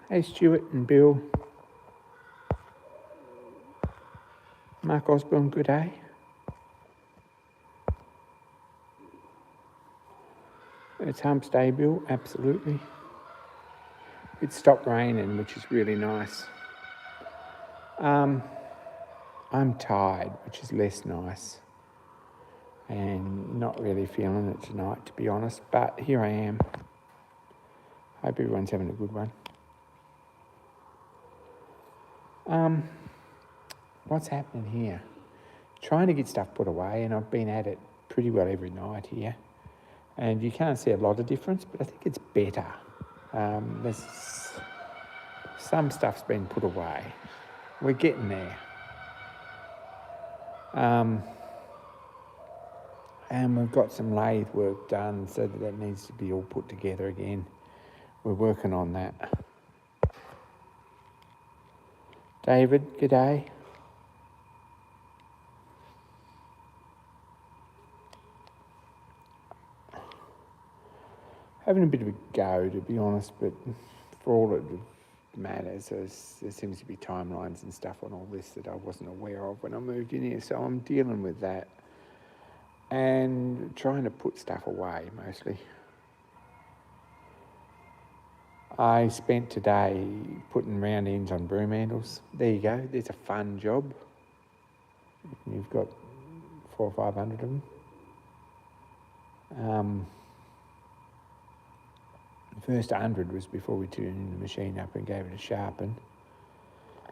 Hey Stuart and Bill. Mark Osborne, good day. It's Humps Day, Bill, absolutely. It stopped raining, which is really nice. I'm tired, which is less nice. And not really feeling it tonight, to be honest. But here I am. Hope everyone's having a good one. What's happening here? Trying to get stuff put away, and I've been at it pretty well every night here. And you can't see a lot of difference, but I think it's better. There's some stuff's been put away. We're getting there. And we've got some lathe work done, so that needs to be all put together again. We're working on that. David, g'day. Having a bit of a go, to be honest, but for all it matters, there seems to be timelines and stuff on all this that I wasn't aware of when I moved in here, so I'm dealing with that and trying to put stuff away mostly. I spent today putting round ends on broom handles. There you go, there's a fun job. You've got 400 or 500 of them. The first 100 was before we turned the machine up and gave it a sharpen.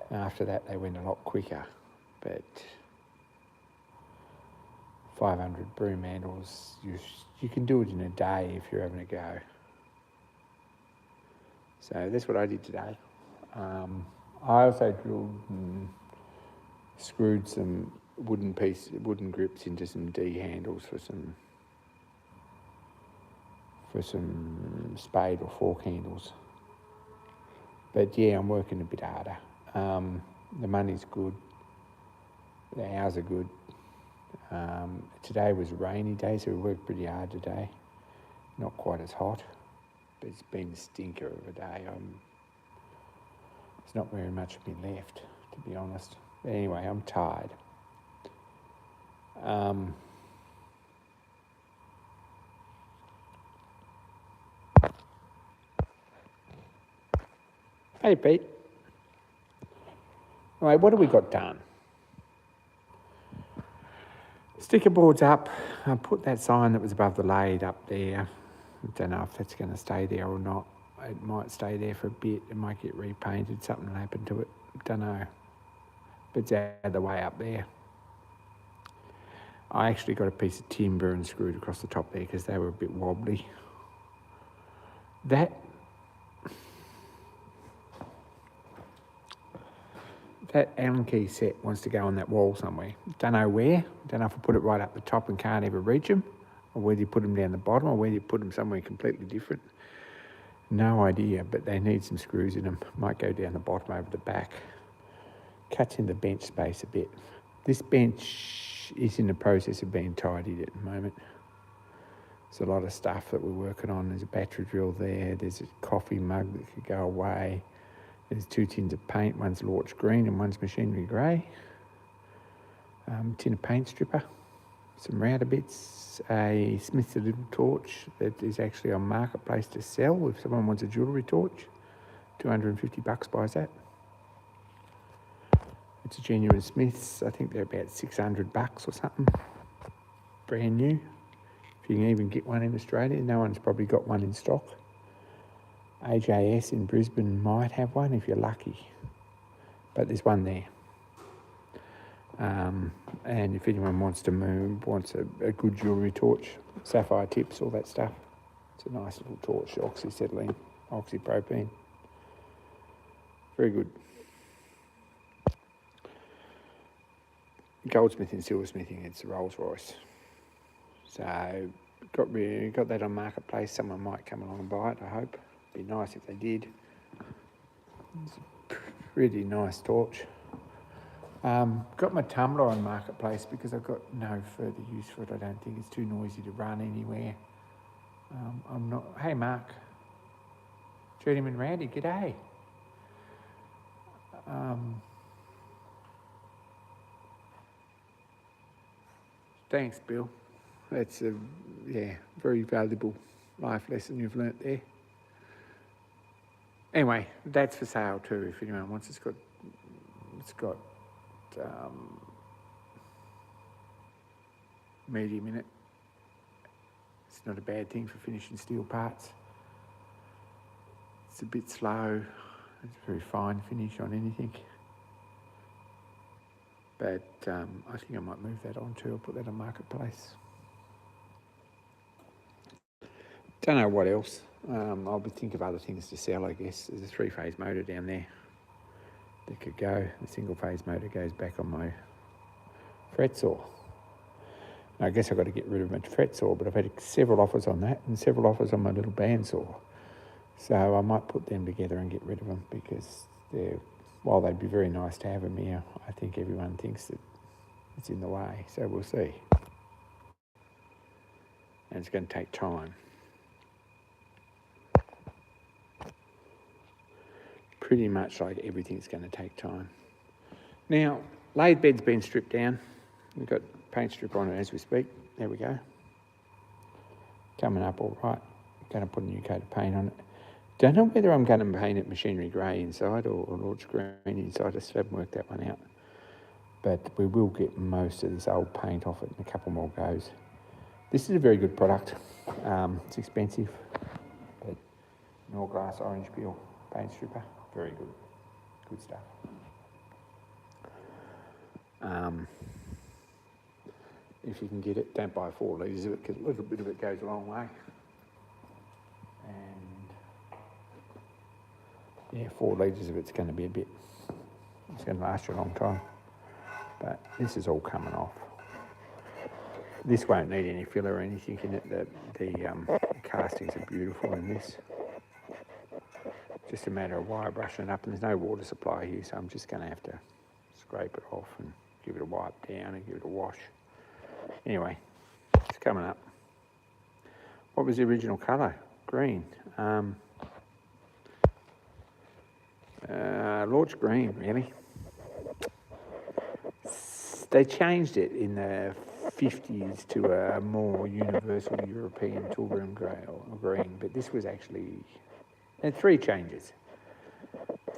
After that, they went a lot quicker, but 500 broom handles, you can do it in a day if you're having a go. So that's what I did today. I also drilled and screwed some wooden grips into some D handles for some spade or fork handles. But yeah, I'm working a bit harder. The money's good. The hours are good. Today was a rainy day, so we worked pretty hard today. Not quite as hot, but it's been a stinker of a day. There's not very much of me left, to be honest. But anyway, I'm tired. Hey, Pete. Anyway, what have we got done? Sticker boards up. I put that sign that was above the lathe up there. I don't know if that's going to stay there or not. It might stay there for a bit. It might get repainted. Something will happen to it. Don't know. But it's out of the way up there. I actually got a piece of timber and screwed across the top there because they were a bit wobbly. That Allen key set wants to go on that wall somewhere. Don't know where. Don't know if I put it right up the top and can't ever reach them, or whether you put them down the bottom, or whether you put them somewhere completely different. No idea, but they need some screws in them. Might go down the bottom over the back. Cuts in the bench space a bit. This bench is in the process of being tidied at the moment. There's a lot of stuff that we're working on. There's a battery drill there. There's a coffee mug that could go away. There's 2 tins of paint. One's Lorch green and one's machinery grey. Tin of paint stripper. Some router bits. A Smith's little torch that is actually on Marketplace to sell. If someone wants a jewellery torch, $250 buys that. It's a genuine Smith's. I think they're about $600 or something. Brand new. If you can even get one in Australia, no one's probably got one in stock. AJS in Brisbane might have one if you're lucky, but there's one there. And if anyone wants a good jewellery torch, sapphire tips, all that stuff, it's a nice little torch, oxyacetylene, oxypropene. Very good. Goldsmithing, silversmithing, it's a Rolls Royce. So got that on Marketplace. Someone might come along and buy it, I hope. Be nice if they did. It's a pretty nice torch. Got my tumbler on Marketplace because I've got no further use for it. I don't think it's too noisy to run anywhere. I'm not. Hey, Mark. Journeyman Randy, g'day. Thanks, Bill. That's a very valuable life lesson you've learnt there. Anyway, that's for sale too. If anyone wants, it's got medium in it. It's not a bad thing for finishing steel parts. It's a bit slow. It's a very fine finish on anything. But I think I might move that on too. I'll put that on Marketplace. Don't know what else. I'll be thinking of other things to sell, I guess. There's a 3-phase motor down there that could go. The single-phase motor goes back on my fret saw. I guess I've got to get rid of my fret saw, but I've had several offers on that and several offers on my little bandsaw. So I might put them together and get rid of them because while they'd be very nice to have them here, I think everyone thinks that it's in the way. So we'll see. And it's going to take time. Pretty much like everything's going to take time. Now, lathe bed's been stripped down. We've got paint strip on it as we speak. There we go. Coming up all right. Going to put a new coat of paint on it. Don't know whether I'm going to paint it machinery grey inside or Lord's green inside. I still haven't worked that one out. But we will get most of this old paint off it in a couple more goes. This is a very good product. It's expensive, but an all-glass orange peel paint stripper. Very good. Good stuff. If you can get it, don't buy 4 litres of it because a little bit of it goes a long way. And 4 litres of it's going to be it's going to last you a long time. But this is all coming off. This won't need any filler or anything in it. The castings are beautiful in this. Just a matter of wire brushing it up, and there's no water supply here, so I'm just going to have to scrape it off and give it a wipe down and give it a wash. Anyway, it's coming up. What was the original colour? Green. Lord's green, really. They changed it in the 50s to a more universal European tool room green, but this was actually... There are 3 changes.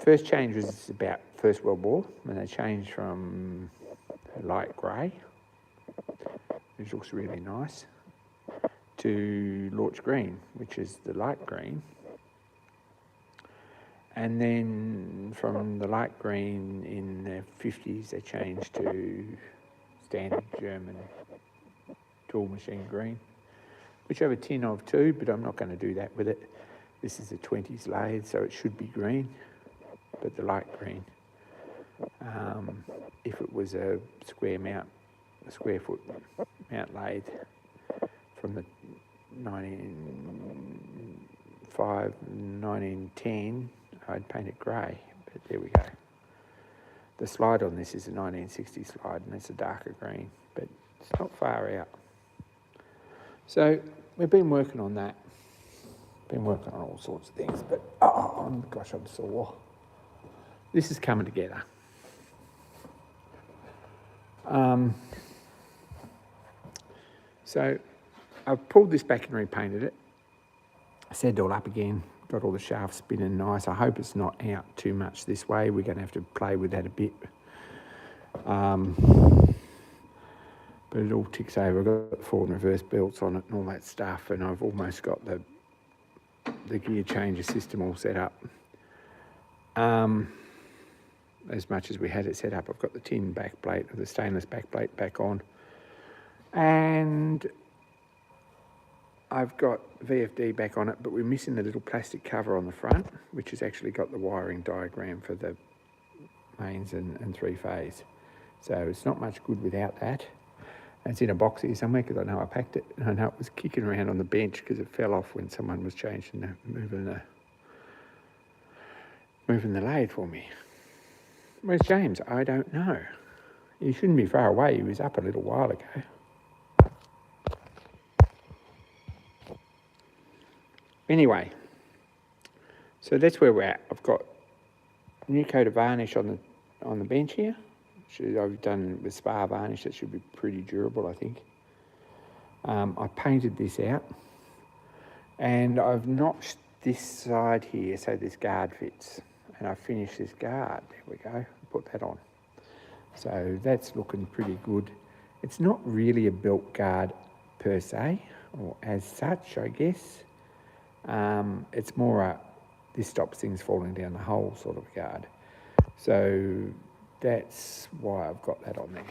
First change was about First World War, when they changed from light grey, which looks really nice, to Lorch green, which is the light green. And then from the light green in the 50s, they changed to standard German tool machine green, which I have a tin of too, but I'm not going to do that with it. This is a 20s lathe, so it should be green, but the light green. If it was a square foot mount lathe from the 1910, I'd paint it grey, but there we go. The slide on this is a 1960 slide, and it's a darker green, but it's not far out. So we've been working on that. Been working on all sorts of things, but oh gosh, I'm sore. This is coming together. So I've pulled this back and repainted it. Set it all up again. Got all the shafts spinning nice. I hope it's not out too much this way. We're going to have to play with that a bit. But it all ticks over. I've got forward and reverse belts on it and all that stuff, and I've almost got the gear changer system all set up. As much as we had it set up, I've got the tin backplate, or the stainless backplate back on. And I've got VFD back on it, but we're missing the little plastic cover on the front, which has actually got the wiring diagram for the mains and 3-phase. So it's not much good without that. And it's in a box here somewhere because I know I packed it, and I know it was kicking around on the bench because it fell off when someone was moving the lathe for me. Where's James? I don't know. He shouldn't be far away. He was up a little while ago. Anyway, so that's where we're at. I've got new coat of varnish on the bench here. I've done with Spar varnish. That should be pretty durable, I think. I painted this out, and I've notched this side here so this guard fits, and I finished this guard. There we go. Put that on. So that's looking pretty good. It's not really a belt guard per se, or as such, I guess. It's more a this stops things falling down the hole sort of guard. So that's why I've got that on there.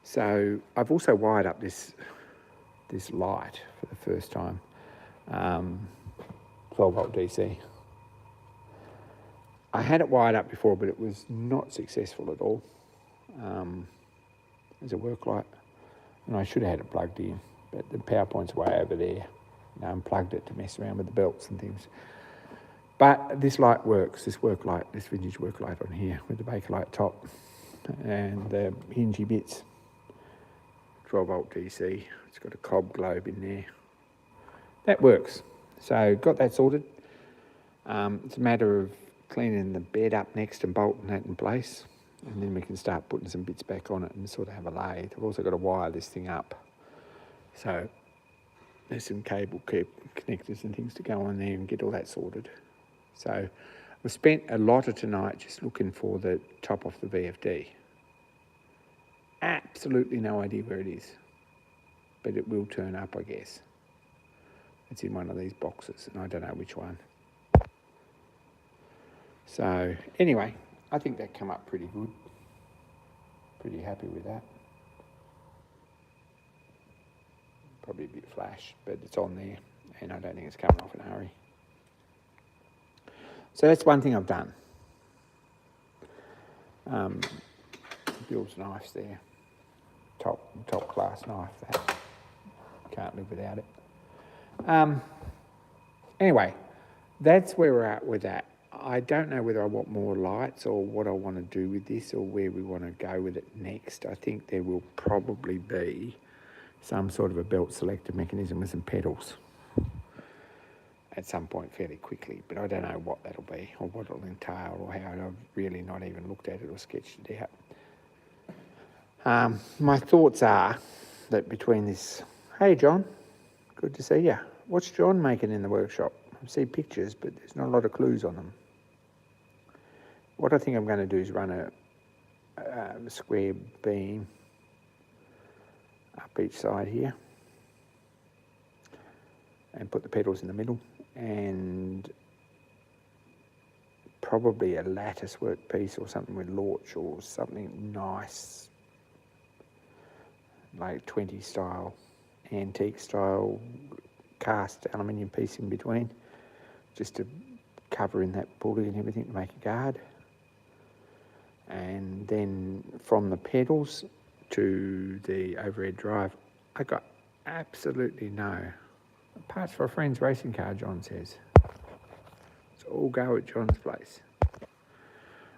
So I've also wired up this light for the first time, 12 volt DC. I had it wired up before, but it was not successful at all. It's a work light, and I should have had it plugged in, but the power point's way over there. I unplugged it to mess around with the belts and things. But this light works, this work light, this vintage work light on here with the Bakelite top and the hingy bits. 12 volt DC, it's got a cob globe in there. That works. So got that sorted. It's a matter of cleaning the bed up next and bolting that in place, and then we can start putting some bits back on it and sort of have a lathe. I've also got to wire this thing up. So there's some cable connectors and things to go on there and get all that sorted. So we spent a lot of tonight just looking for the top off the VFD. Absolutely no idea where it is, but it will turn up, I guess. It's in one of these boxes, and I don't know which one. So anyway, I think that came up pretty good. Pretty happy with that. Probably a bit flash, but it's on there, and I don't think it's coming off in a hurry. So that's one thing I've done. Bill's knife's there. Top class knife, that. Can't live without it. Anyway, that's where we're at with that. I don't know whether I want more lights or what I want to do with this or where we want to go with it next. I think there will probably be some sort of a belt selector mechanism with some pedals at some point fairly quickly, but I don't know what that'll be or what it'll entail or how. I've really not even looked at it or sketched it out. My thoughts are that between this, hey John, good to see you. What's John making in the workshop? I see pictures, but there's not a lot of clues on them. What I think I'm going to do is run a square beam up each side here and put the pedals in the middle, and probably a lattice work piece or something with launch or something nice, like 20 style, antique style cast aluminium piece in between, just to cover in that pulley and everything to make a guard. And then from the pedals to the overhead drive, I got absolutely no parts for a friend's racing car, John says. It's all go at John's place.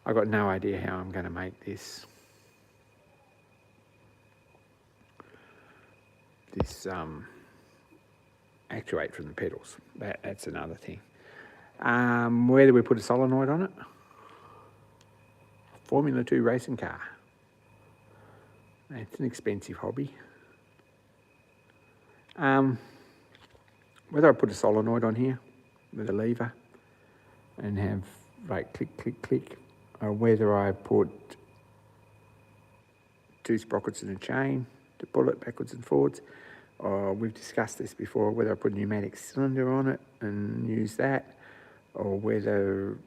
I got no idea how I'm going to make this actuate from the pedals. That's another thing. Whether we put a solenoid on it, Formula 2 racing car. It's an expensive hobby. Whether I put a solenoid on here with a lever and have like click, click, click, or whether I put 2 sprockets in a chain to pull it backwards and forwards, or we've discussed this before, whether I put a pneumatic cylinder on it and use that, or whether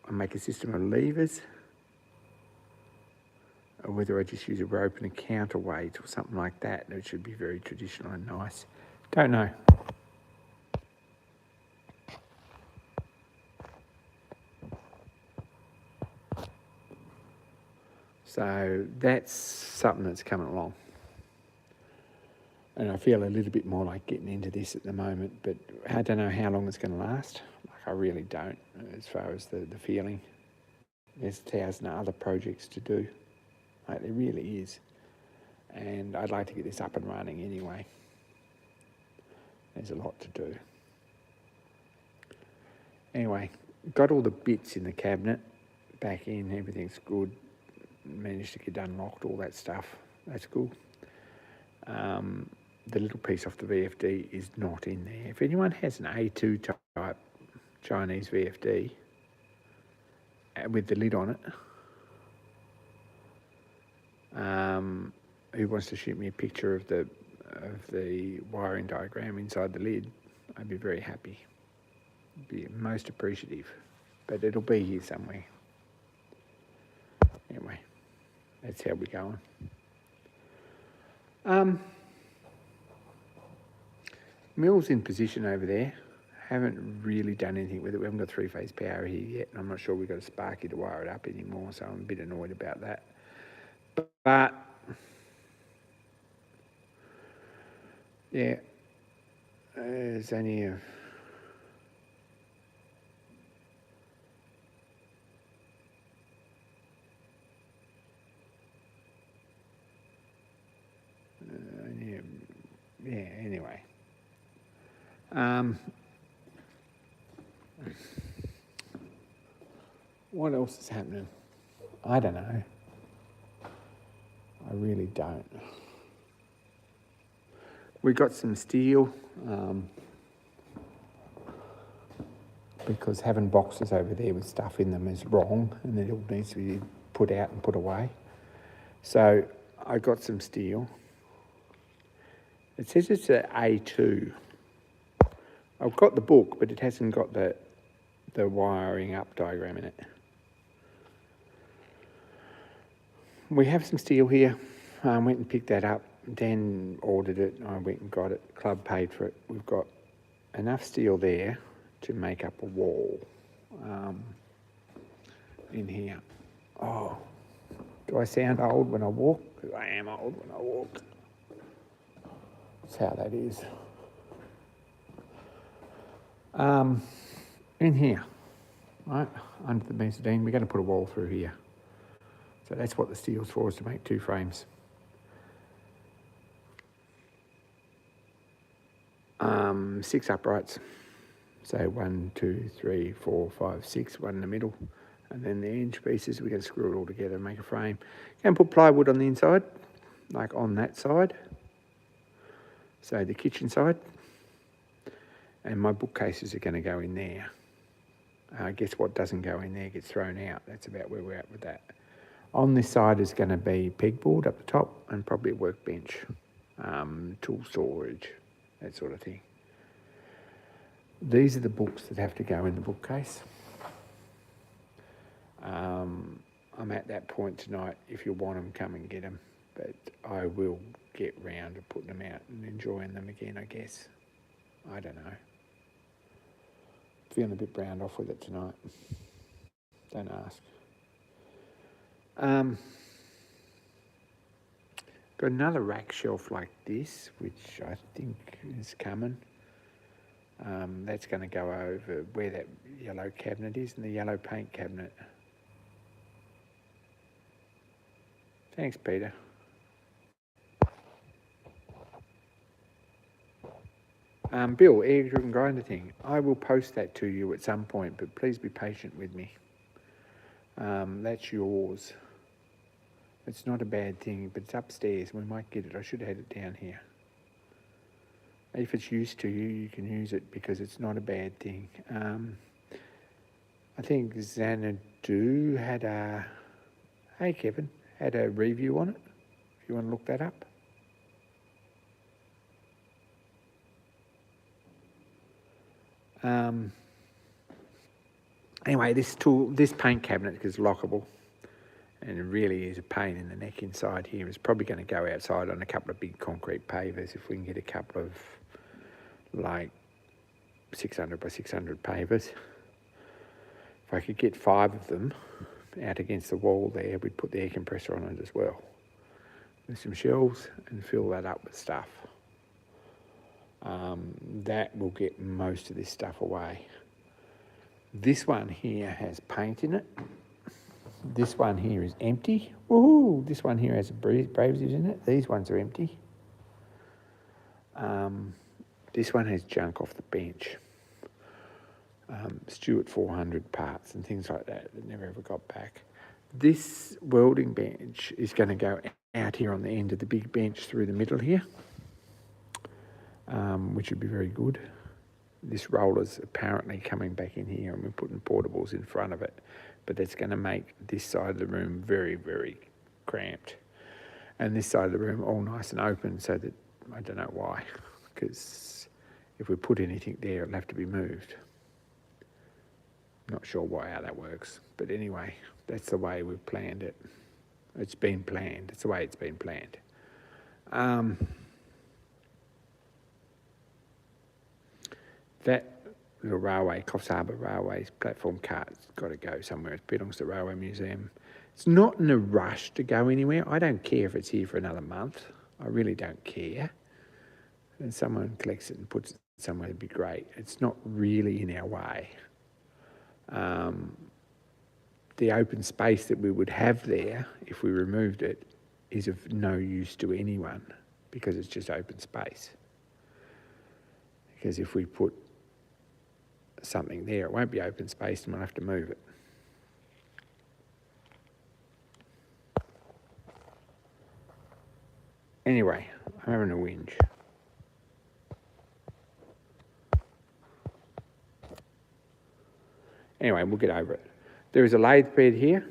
I make a system of levers, or whether I just use a rope and a counterweight or something like that. It should be very traditional and nice. Don't know. So that's something that's coming along. And I feel a little bit more like getting into this at the moment, but I don't know how long it's going to last. Like, I really don't, as far as the feeling. There's 1,000 other projects to do. Like, there really is. And I'd like to get this up and running anyway. There's a lot to do. Anyway, got all the bits in the cabinet. back in, everything's good. Managed to get unlocked, all that stuff. That's cool. The little piece off the VFD is not in there. If anyone has an A2 type Chinese VFD with the lid on it, who wants to shoot me a picture of the wiring diagram inside the lid, I'd be very happy. Be most appreciative. But it'll be here somewhere. Anyway, that's how we're going. Mill's in position over there. Haven't really done anything with it. We haven't got three-phase power here yet, and I'm not sure we've got a sparky to wire it up anymore, so I'm a bit annoyed about that. But yeah, there's only a anyway. What else is happening? I don't know. I really don't. We got some steel because having boxes over there with stuff in them is wrong, and it all needs to be put out and put away. So I got some steel. It says it's an A2. I've got the book, but it hasn't got the wiring up diagram in it. We have some steel here. I went and picked that up. Dan ordered it. I went and got it. Club paid for it. We've got enough steel there to make up a wall in here. Oh, do I sound old when I walk? Because I am old when I walk. That's how that is. In here, right, under the mezzanine, we're going to put a wall through here. So that's what the steel's for, is to make two frames. Six uprights. So 1, 2, 3, 4, 5, 6, one in the middle. And then the inch pieces, we're going to screw it all together and make a frame. And put plywood on the inside, like on that side. So the kitchen side. And my bookcases are going to go in there. Guess what doesn't go in there gets thrown out. That's about where we're at with that. On this side is going to be pegboard up the top and probably a workbench, tool storage, that sort of thing. These are the books that have to go in the bookcase. I'm at that point tonight. If you want them, come and get them. But I will get round to putting them out and enjoying them again, I guess. I don't know. Feeling a bit browned off with it tonight. Don't ask. Got another rack shelf like this, which I think is coming. That's going to go over where that yellow cabinet is, and the yellow paint cabinet. Thanks, Peter. Bill, air-driven grinder thing. I will post that to you at some point, but please be patient with me. That's yours. It's not a bad thing, but it's upstairs. We might get it. I should have had it down here. If it's used to you, you can use it because it's not a bad thing. I think Xanadu had a... Hey, Kevin. Had a review on it. If you want to look that up. Anyway, this paint cabinet is lockable, and it really is a pain in the neck inside here. It's probably going to go outside on a couple of big concrete pavers if we can get a couple of like 600 by 600 pavers. If I could get 5 of them out against the wall there, we'd put the air compressor on it as well with some shelves and fill that up with stuff. That will get most of this stuff away. This one here has paint in it. This one here is empty. Woohoo! This one here has a braziers in it. These ones are empty. This one has junk off the bench. Stewart 400 parts and things like that never ever got back. This welding bench is going to go out here on the end of the big bench through the middle here, which would be very good. This roller's apparently coming back in here and we're putting portables in front of it, but that's going to make this side of the room very, very cramped. And this side of the room all nice and open, so that, I don't know why, because if we put anything there, it'll have to be moved. Not sure how that works, but anyway, that's the way we've planned it. It's been planned. It's the way it's been planned. That little railway, Coffs Harbour Railway platform car's got to go somewhere. It belongs to the Railway Museum. It's not in a rush to go anywhere. I don't care if it's here for another month. I really don't care. And someone collects it and puts it somewhere, it'd be great. It's not really in our way. The open space that we would have there, if we removed it, is of no use to anyone because it's just open space. Because if we put something there, it won't be open space and we'll have to move it. Anyway, I'm having a whinge. Anyway, we'll get over it. There is a lathe bed here,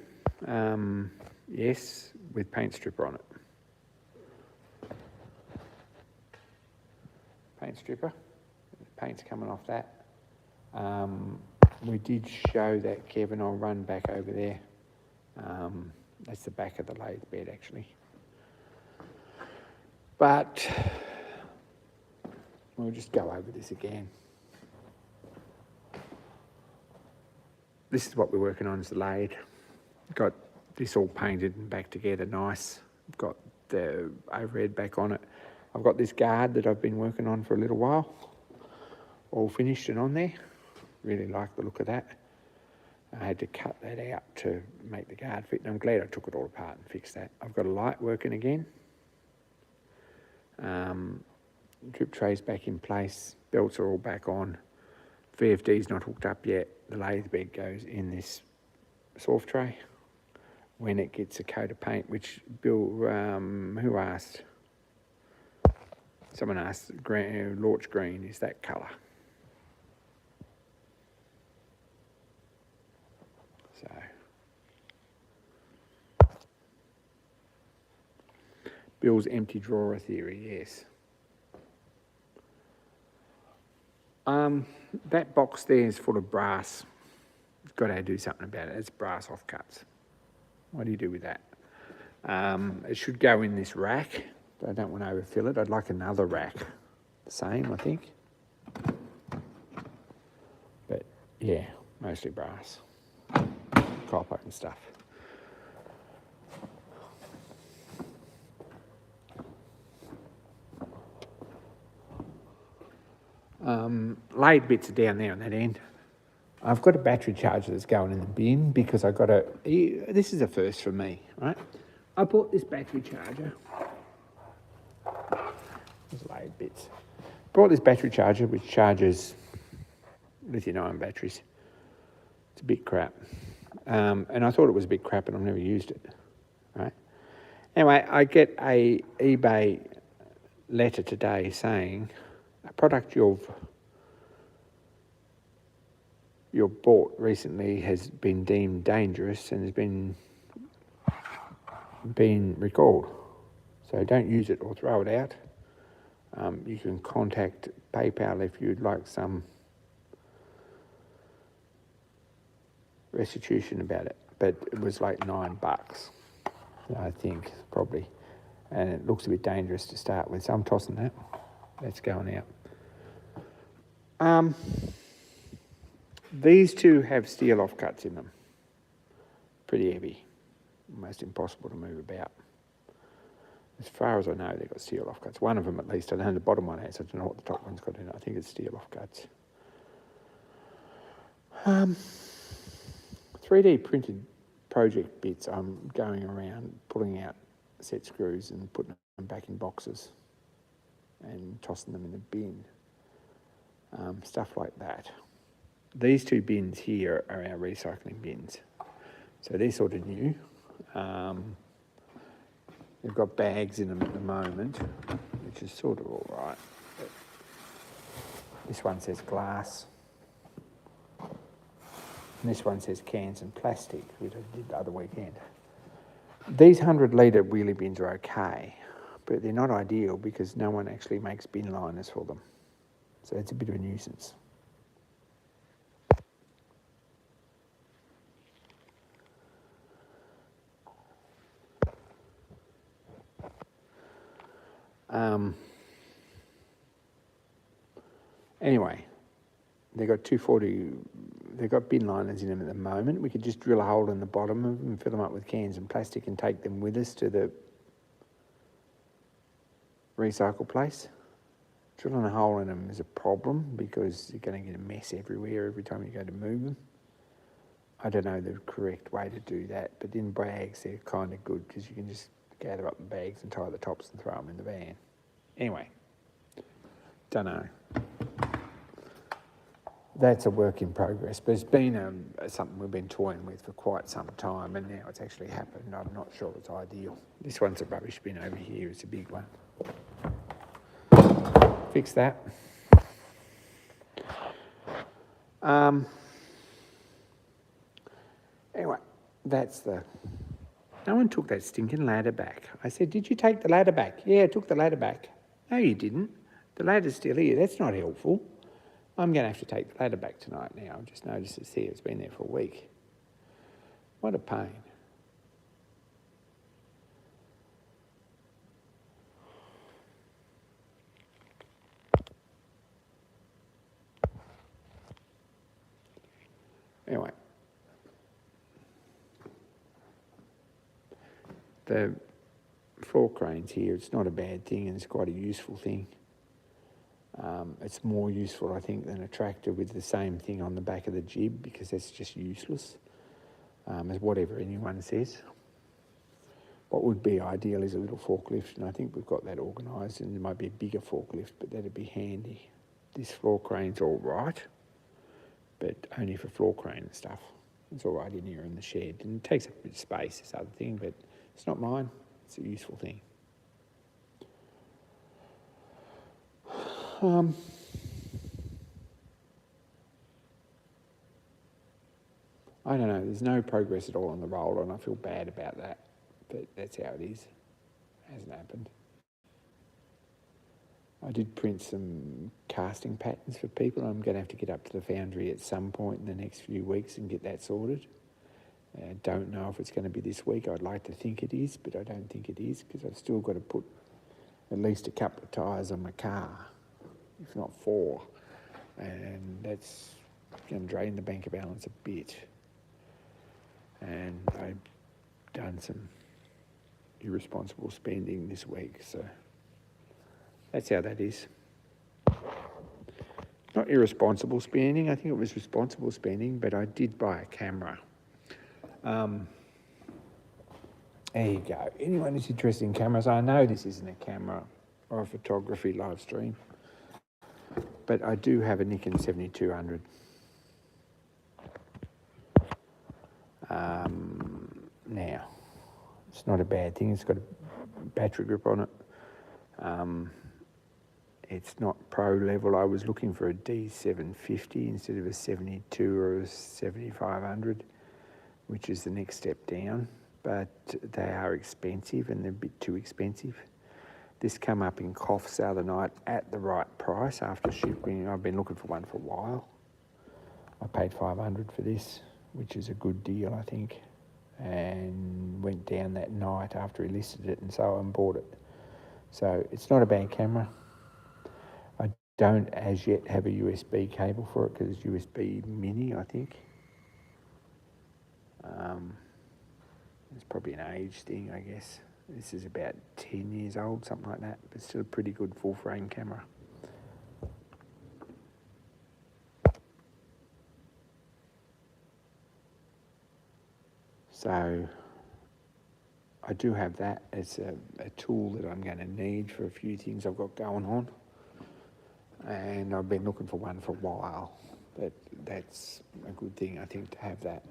yes, with paint stripper on it. Paint stripper, paint's coming off that. We did show that, Kevin. I'll run back over there. That's the back of the lathe bed, actually. But we'll just go over this again. This is what we're working on, is the lathe. Got this all painted and back together nice. Got the overhead back on it. I've got this guard that I've been working on for a little while, all finished and on there. Really like the look of that. I had to cut that out to make the guard fit, and I'm glad I took it all apart and fixed that. I've got a light working again. Drip tray's back in place, belts are all back on. VFD's not hooked up yet. The lathe bed goes in this soft tray when it gets a coat of paint, which Bill, who asked? Someone asked, Lorch green is that colour. So, Bill's empty drawer theory, yes. That box there is full of brass. You've got to do something about it. It's brass offcuts. What do you do with that? It should go in this rack, but I don't want to overfill it. I'd like another rack. The same, I think. But yeah, mostly brass. Copper and stuff. Lathe bits are down there on that end. I've got a battery charger that's going in the bin because I got a, this is a first for me, right? I bought this battery charger. There's lathe bits. Bought this battery charger which charges lithium-ion batteries. It's a bit crap. And I thought it was a bit crap and I've never used it, right? Anyway, I get a eBay letter today saying a product you've bought recently has been deemed dangerous and has been recalled. So don't use it or throw it out. You can contact PayPal if you'd like some restitution about it. But it was like $9, I think, probably. And it looks a bit dangerous to start with, so I'm tossing that. That's going out. These two have steel offcuts in them. Pretty heavy. Almost impossible to move about. As far as I know, they've got steel offcuts. One of them at least. I don't know the bottom one has. I don't know what the top one's got in it. I think it's steel offcuts. 3D printed project bits, I'm going around pulling out set screws and putting them back in boxes and tossing them in the bin. Stuff like that. These two bins here are our recycling bins. So they're sort of new. We've got bags in them at the moment, which is sort of all right. But this one says glass. And this one says cans and plastic, which I did the other weekend. These 100-litre wheelie bins are okay, but they're not ideal because no one actually makes bin liners for them. So it's a bit of a nuisance. Anyway, they've got 240, they've got bin liners in them at the moment. We could just drill a hole in the bottom of them and fill them up with cans and plastic and take them with us to the recycle place. Drilling a hole in them is a problem because you're going to get a mess everywhere every time you go to move them. I don't know the correct way to do that, but in bags they're kind of good because you can just gather up the bags and tie the tops and throw them in the van. Anyway, don't know. That's a work in progress, but it's been something we've been toying with for quite some time, and now it's actually happened. I'm not sure it's ideal. This one's a rubbish bin over here. It's a big one. Fix that. Anyway, that's the... No one took that stinking ladder back. I said, did you take the ladder back? Yeah, I took the ladder back. No, you didn't. The ladder's still here. That's not helpful. I'm going to have to take the ladder back tonight now. I've just noticed it's here. It's been there for a week. What a pain. Anyway. The floor cranes here, it's not a bad thing and it's quite a useful thing. It's more useful, I think, than a tractor with the same thing on the back of the jib because that's just useless, as whatever anyone says. What would be ideal is a little forklift, and I think we've got that organised, and there might be a bigger forklift, but that'd be handy. This floor crane's all right, but only for floor crane and stuff. It's all right in here in the shed, and it takes up a bit of space, this other thing, but it's not mine. It's a useful thing. I don't know, there's no progress at all on the roller, and I feel bad about that, but that's how it is. It hasn't happened. I did print some casting patterns for people. I'm going to have to get up to the foundry at some point in the next few weeks and get that sorted. I don't know if it's going to be this week. I'd like to think it is, but I don't think it is because I've still got to put at least a couple of tyres on my car, if not 4, and that's going to drain the bank balance a bit. And I've done some irresponsible spending this week, so that's how that is. Not irresponsible spending, I think it was responsible spending, but I did buy a camera. There you go. Anyone who's interested in cameras, I know this isn't a camera or a photography live stream, but I do have a Nikon 7200. Now, it's not a bad thing. It's got a battery grip on it. It's not pro level. I was looking for a D750 instead of a 72 or a 7500, which is the next step down, but they are expensive and they're a bit too expensive. This came up in Coffs the other night at the right price after shipping. I've been looking for one for a while. I paid $500 for this, which is a good deal, I think, and went down that night after he listed it and so and bought it. So it's not a bad camera. I don't as yet have a USB cable for it because it's USB mini, I think. It's probably an age thing, I guess. This is about 10 years old, something like that, but still a pretty good full frame camera. So I do have that. It's a tool that I'm going to need for a few things I've got going on. And I've been looking for one for a while. That's a good thing, I think, to have that.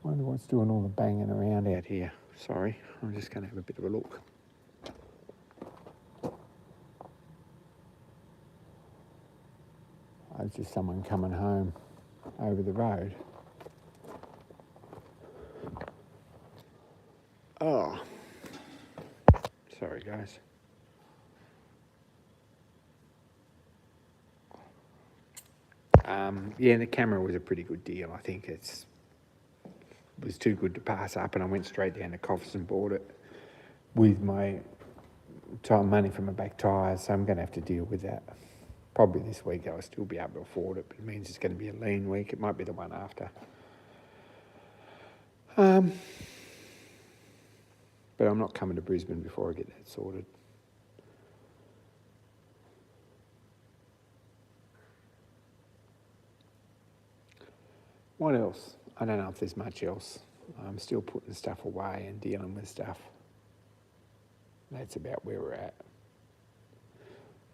Wonder what's doing all the banging around out here. Sorry, I'm just going to have a bit of a look. Oh, it's just someone coming home over the road. Oh, sorry guys. Yeah, the camera was a pretty good deal. I think it was too good to pass up, and I went straight down to Coffs and bought it with my money from my back tyres, so I'm going to have to deal with that. Probably this week I'll still be able to afford it, but it means it's going to be a lean week. It might be the one after. But I'm not coming to Brisbane before I get that sorted. What else? I don't know if there's much else. I'm still putting stuff away and dealing with stuff. That's about where we're at.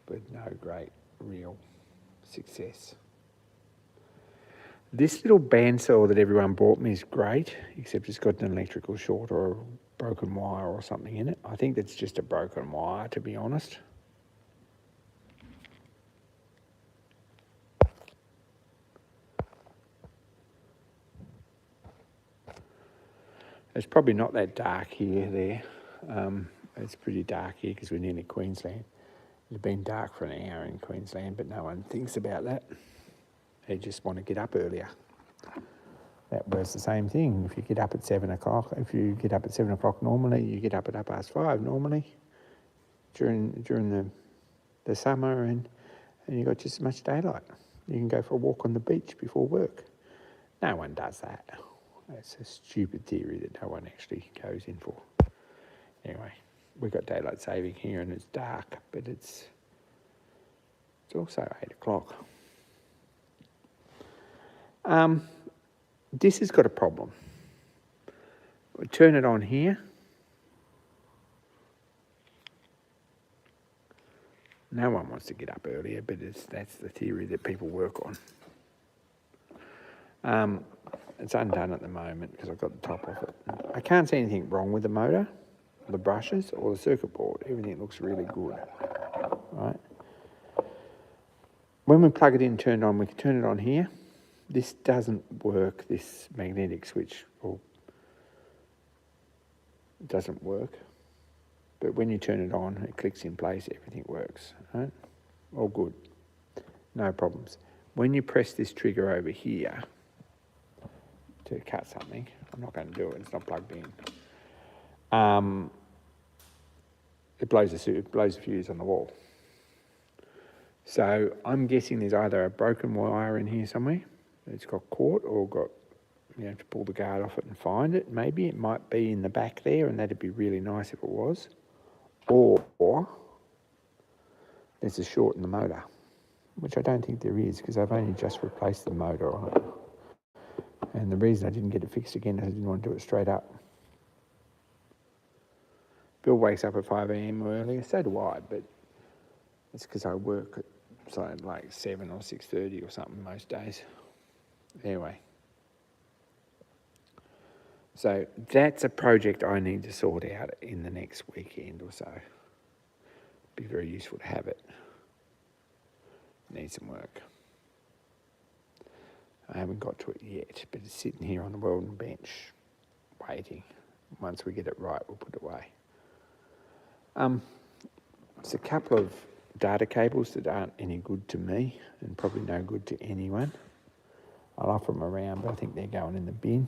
But no great real success. This little bandsaw that everyone bought me is great, except it's got an electrical short or a broken wire or something in it. I think that's just a broken wire, to be honest. It's probably not that dark here, there. It's pretty dark here because we're nearly Queensland. It's been dark for an hour in Queensland, but no one thinks about that. They just want to get up earlier. That was the same thing. If you get up at 7 o'clock, normally, you get up at 5:30 normally during the summer, and you got just as much daylight. You can go for a walk on the beach before work. No one does that. That's a stupid theory that no one actually goes in for. Anyway, we've got daylight saving here and it's dark, but it's also 8 o'clock. This has got a problem. We turn it on here. No one wants to get up earlier, but that's the theory that people work on. It's undone at the moment because I've got the top off it. I can't see anything wrong with the motor, the brushes, or the circuit board. Everything looks really good, right? When we plug it in, turned on, we can turn it on here. This doesn't work, this magnetic switch, or it doesn't work. But when you turn it on, it clicks in place, everything works, right? All good, no problems. When you press this trigger over here to cut something, I'm not going to do it, it's not plugged in. It blows a fuse on the wall. So I'm guessing there's either a broken wire in here somewhere that's got caught, or you have to pull the guard off it and find it. Maybe it might be in the back there, and that'd be really nice if it was. Or there's a short in the motor, which I don't think there is because I've only just replaced the motor on it. And the reason I didn't get it fixed again is I didn't want to do it straight up. Bill wakes up at 5 a.m. earlier, so do I, but it's because I work at like 7 or 6:30 or something most days. Anyway. So that's a project I need to sort out in the next weekend or so. Be very useful to have it. Need some work. I haven't got to it yet, but it's sitting here on the welding bench, waiting. Once we get it right, we'll put it away. There's a couple of data cables that aren't any good to me and probably no good to anyone. I'll offer them around, but I think they're going in the bin.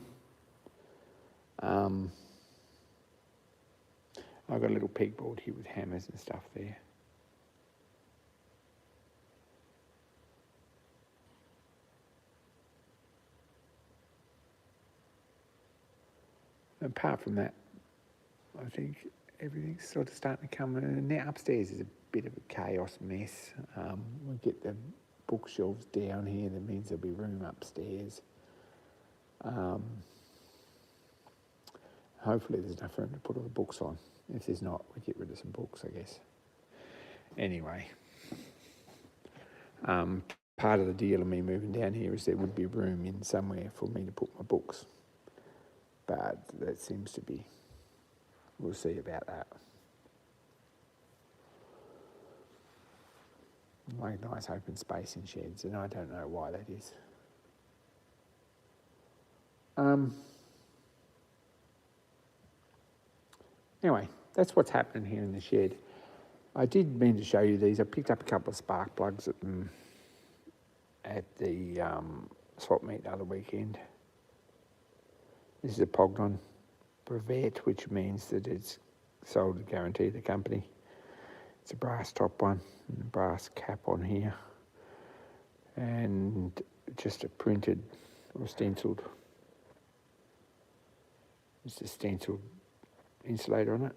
I've got a little pegboard here with hammers and stuff there. Apart from that, I think everything's sort of starting to come in. Now upstairs is a bit of a chaos mess. We get the bookshelves down here, that means there'll be room upstairs. Hopefully there's enough room to put all the books on. If there's not, we get rid of some books, I guess. Anyway, part of the deal of me moving down here is there would be room in somewhere for me to put my books. But that seems to be, we'll see about that. Like nice open space in sheds, and I don't know why that is. Anyway, that's what's happening here in the shed. I did mean to show you these. I picked up a couple of spark plugs at the swap meet the other weekend. This is a Pognon Brevet, which means that it's sold to guarantee the company. It's a brass top one, and a brass cap on here, and just a printed or stenciled. It's a stenciled insulator on it.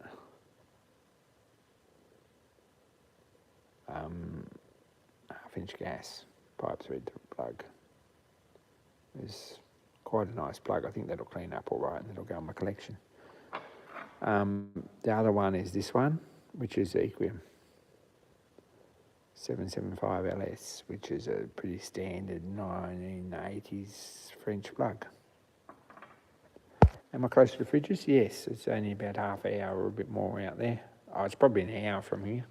Half-inch gas pipe thread plug. It's quite a nice plug. I think that'll clean up all right, and that'll go in my collection. The other one is this one, which is Equium 775 LS, which is a pretty standard 1980s French plug. Am I close to the fridges? Yes, it's only about half an hour or a bit more out there. Oh, it's probably an hour from here.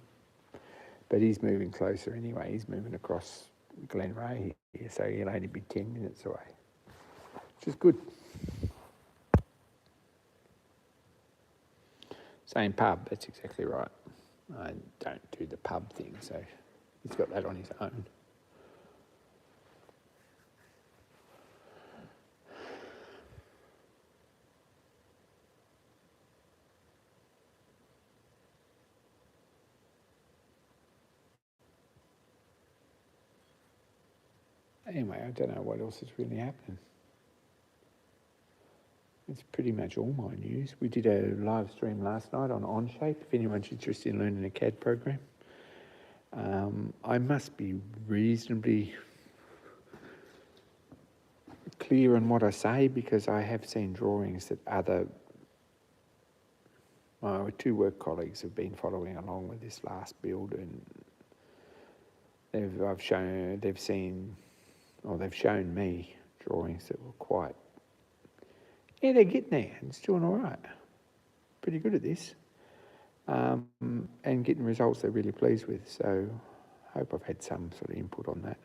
But he's moving closer anyway. He's moving across Glenray here, so he'll only be 10 minutes away, which is good. Same pub, that's exactly right. I don't do the pub thing, so he's got that on his own. Anyway, I don't know what else is really happening. It's pretty much all my news. We did a live stream last night on Onshape, if anyone's interested in learning a CAD program. I must be reasonably clear on what I say, because I have seen drawings that my two work colleagues have been following along with this last build, and they've shown me drawings that were quite, they're getting there, and it's doing all right. Pretty good at this. And getting results they're really pleased with, so I hope I've had some sort of input on that.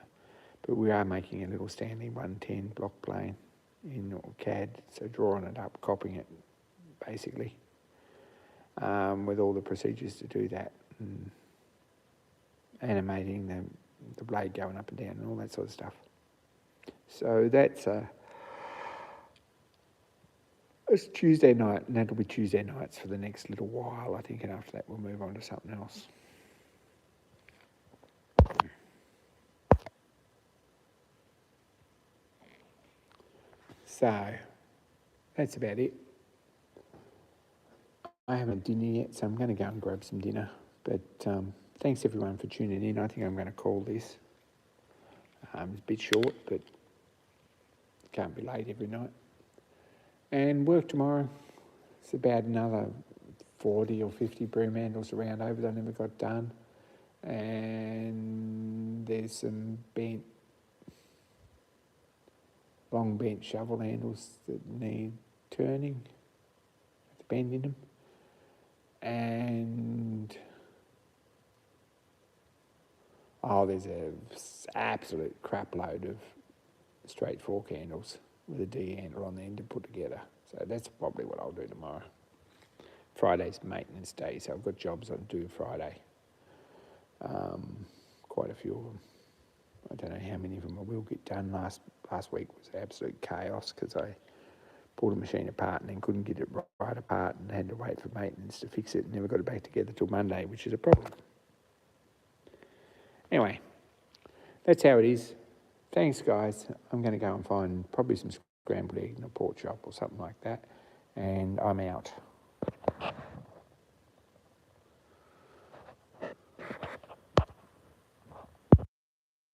But we are making a little Stanley 110 block plane in CAD, so drawing it up, copying it, basically, with all the procedures to do that, and animating the blade going up and down and all that sort of stuff. So it's Tuesday night, and that'll be Tuesday nights for the next little while, I think, and after that we'll move on to something else. So, that's about it. I haven't had dinner yet, so I'm going to go and grab some dinner. But thanks everyone for tuning in. I think I'm going to call this. It's a bit short, but can't be late every night. And work tomorrow. It's about another 40 or 50 broom handles around over that I never got done. And there's some long bent shovel handles that need turning, the bend in them. And there's an absolute crap load of straight fork handles with a D handle on the end to put together. So that's probably what I'll do tomorrow. Friday's maintenance day, so I've got jobs on due Friday. Quite a few of them. I don't know how many of them I will get done. Last week was absolute chaos because I pulled a machine apart and then couldn't get it right apart and had to wait for maintenance to fix it and never got it back together till Monday, which is a problem. Anyway, that's how it is. Thanks, guys. I'm going to go and find probably some scrambled egg in a pork chop or something like that, and I'm out.